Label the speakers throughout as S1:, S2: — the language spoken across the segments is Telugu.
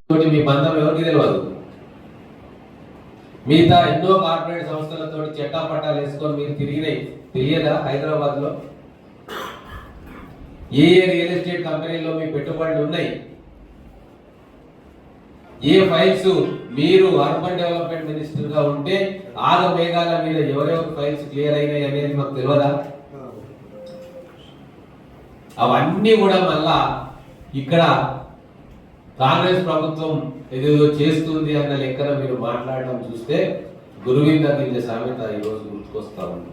S1: మీ బంధం ఎవరికి తెలియదు. మిగతా ఎన్నో కార్పొరేట్ సంస్థలతో చెట్టాపట్టాలు వేసుకొని మీరు తిరిగినాయి తెలియదా? హైదరాబాద్ లో ఏ రియల్ ఎస్టేట్ కంపెనీలో మీ పెట్టుబడులు ఉన్నాయి, ఏ ఫైల్స్ మీరు అర్బన్ డెవలప్మెంట్ మినిస్టర్ గా ఉంటే ఆగ మేఘాల మీద ఎవరెవరు ఫైల్స్ క్లియర్ అయినాయి అనేది మాకు తెలియదా? అవన్నీ కూడా మళ్ళా ఇక్కడ కాంగ్రెస్ ప్రభుత్వం ఏదేదో చేస్తుంది అన్న లెక్కన మీరు మాట్లాడడం చూస్తే గురువింద గింజ సామెత ఈరోజు గుర్తుకొస్తా ఉంది.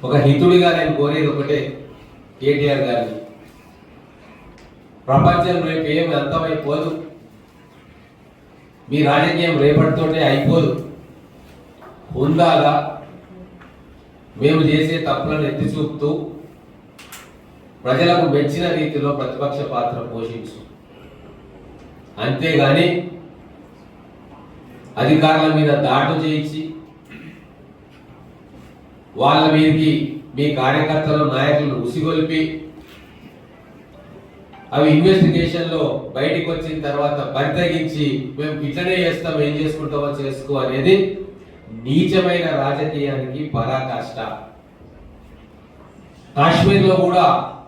S1: ఒక హితుడిగా నేను కోరేది ఒకటే, కేటీఆర్ గారిని, ప్రపంచం రేపు ఏమి అంతమైపోదు, మీ రాజకీయం రేపటితోటే అయిపోదు. హుందాగా మేము చేసే తప్పులను ఎత్తి చూపుతూ ప్రజలకు మెచ్చిన రీతిలో ప్రతిపక్ష పాత్ర పోషించు, అంతేగాని అధికారుల మీద దాడు చేయించి వాళ్ళ మీదకి మీ కార్యకర్తలు నాయకులను ఉసిగొల్పి అవి ఇన్వెస్టిగేషన్ లో బయటికి వచ్చిన తర్వాత బరితెగించి మేము ఇట్లనే చేస్తాం, ఏం చేసుకుంటామో చేసుకో అనేది నీచమైన రాజకీయానికి పరాకాష్ట. కాశ్మీర్ లో కూడా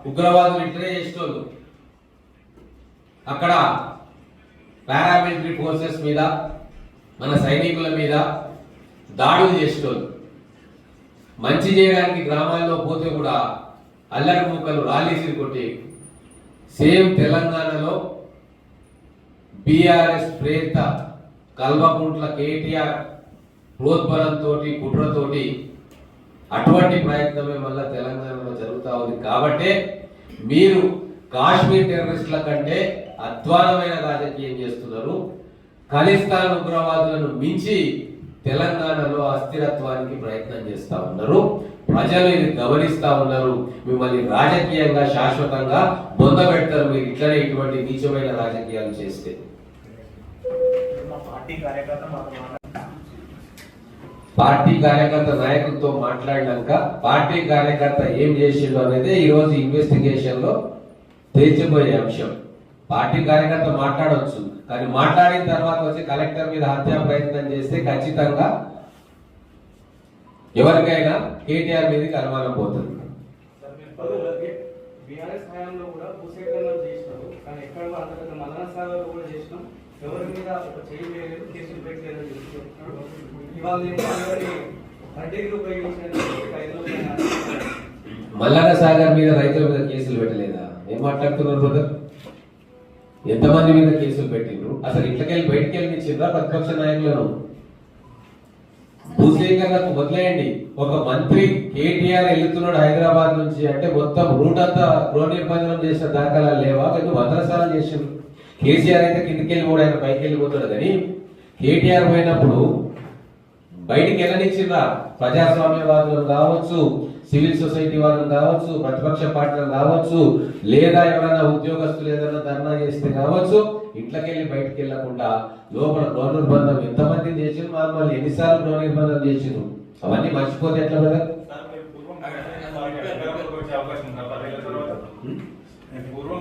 S1: ఉగ్రవాదులు ఇట్లనే చేసేటోళ్ళు, అక్కడ పారామిలిటరీ ఫోర్సెస్ మీద మన సైనికుల మీద దాడులు చేసేటోళ్ళు. మంచి చేయడానికి గ్రామాల్లో పోతే కూడా అల్లరి ముక్కలు రాలీసిరి కొట్టి, సేమ్ తెలంగాణలో బీఆర్ఎస్ ప్రేరిత కల్వకుంట్ల కేటీఆర్ ప్రోద్బలంతో కుట్రతోటి అటువంటి ప్రయత్నమే మళ్ళా తెలంగాణలో జరుగుతూ ఉంది. కాబట్టి మీరు కాశ్మీర్ టెర్రరిస్టుల కంటే అధ్వానమైన రాజకీయం చేస్తున్నారు. ఖలిస్తాన్ ఉగ్రవాదులను మించి తెలంగాణలో అస్థిరత్వానికి ప్రయత్నం చేస్తా ఉన్నారు. ప్రజలు ఇది గమనిస్తా ఉన్నారు. మిమ్మల్ని రాజకీయంగా శాశ్వతంగా బొందబెడతారు మీరు ఇట్లనే ఇటువంటి నీచమైన రాజకీయాలు చేస్తే. పార్టీ కార్యకర్త నాయకులతో మాట్లాడినాక పార్టీ కార్యకర్త ఏం చేసిండు అనేది ఈ రోజు ఇన్వెస్టిగేషన్ లో తేల్చిపోయే అంశం. పార్టీ కార్యకర్త మాట్లాడవచ్చు, కానీ మాట్లాడిన తర్వాత వచ్చి కలెక్టర్ మీద హత్యా ప్రయత్నం చేస్తే ఖచ్చితంగా ఎవరికైనా కేటీఆర్ మీదకి అనుమానం పోతుంది. మల్లన్న సాగర్ మీద రైతుల మీద కేసులు పెట్టలేదా? ఏం మాట్లాడుతున్నారు బ్రదర్? ఎంతమంది మీద కేసులు పెట్టిండ్రు? అసలు ఇంట్లోకెళ్ళి బయటికి వెళ్ళిచ్చిండ్రా ప్రతిపక్ష నాయకులను? భూసేకరణకు వదిలేయండి. ఒక మంత్రి కేటీఆర్ వెళ్తున్నాడు హైదరాబాద్ నుంచి అంటే మొత్తం రూట్ అంతా గృహ నిర్బంధనం చేసిన దాఖలాలు లేవా? ఎందుకు భద్రసాలు చేసిండ్రు? కేసీఆర్ అయితే కిందికి వెళ్ళిపోడు, ఆయన పైకి వెళ్ళిపోతాడు. కానీ కేటీఆర్ పోయినప్పుడు బయటికి వెళ్ళనిచ్చిండ్రా? ప్రజాస్వామ్యవాదులను కావచ్చు, సివిల్ సొసైటీ వాళ్ళని కావచ్చు, ప్రతిపక్ష పార్టీలను కావచ్చు, లేదా ఎవరైనా ఉద్యోగస్తులు ఏదైనా ధర్నా చేస్తే కావచ్చు, ఇంట్లోకెళ్ళి బయటికి వెళ్ళకుండా లోపల గృహ నిర్బంధం ఎంతమంది చేసిండ్రు, మళ్ళీ ఎన్నిసార్లు గృహ నిర్బంధం చేసిండ్రు? అవన్నీ మర్చిపోతే ఎట్లా కదా? పూర్వం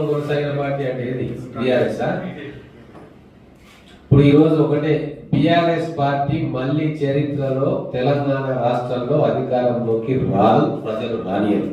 S1: కొనసాగిన పార్టీ అంటే ఏది? టిఆర్ఎస్. ఇప్పుడు ఈ రోజు ఒకటే, బిఆర్ఎస్ పార్టీ మళ్ళీ చరిత్రలో తెలంగాణ రాష్ట్రంలో అధికారంలోకి రాదు, ప్రజలు రానియరు.